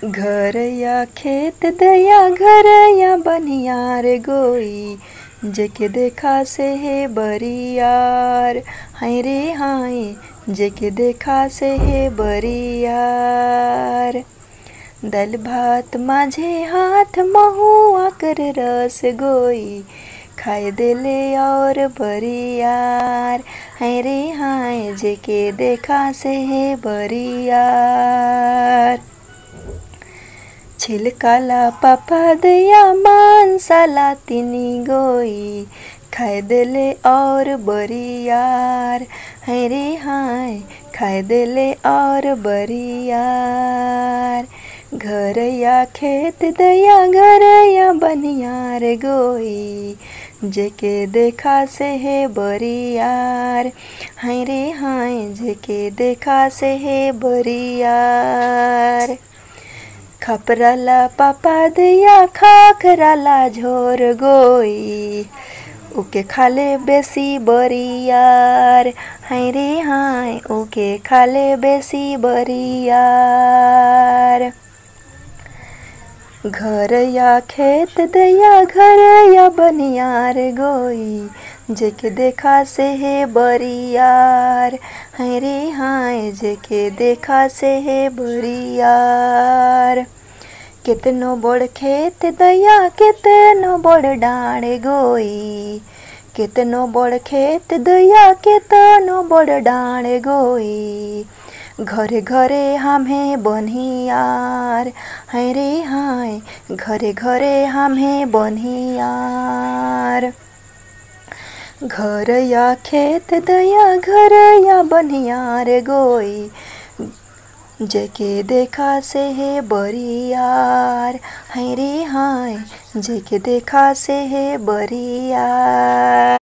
घर या खेत दया घर या बनियार गोई, जेके देखा से है बरियार। हाय रे हाय, जेके देखा से है बरियार। दाल भात माझे हाथ महुआ कर रस गोई, खाए देले और बरियार। हाय रे हाय, जेके देखा से है बरियार। छिलकाला पापा दया मांसाला तिनी गोई, खाए देले और बरियार। हाय रे हाय, खाए देले और बरियार। घर या खेत दया घर या बनियार गोई, जेके देखा से है बरियार। हाय रे हाय, जेके देखा से है बरियार। खपराला पापा दया खाखराला झोर गोई, उके खाले बेसी बरियार। हाय रे हाय, उके खाले बेसी बरियार। घर या खेत दया घर या बनियार गोई, जेके देखा से है बरियार। हाय रे हाय, जेके देखा से है बरियार। कितनो बड़ खेत दया कितनो बड़ डाँड़ गोई, कितनो बड़ खेत दया कितनो बड़ डाँड़ गोई। घरे घरे हमें बनियार। हाय रे हाय, घरे घरे हमें बनियार। घर या खेत दया घर या बनियार गोई, जेके देखा से है बरियार। हाय रे हाय, जेके देखा से है बरियार।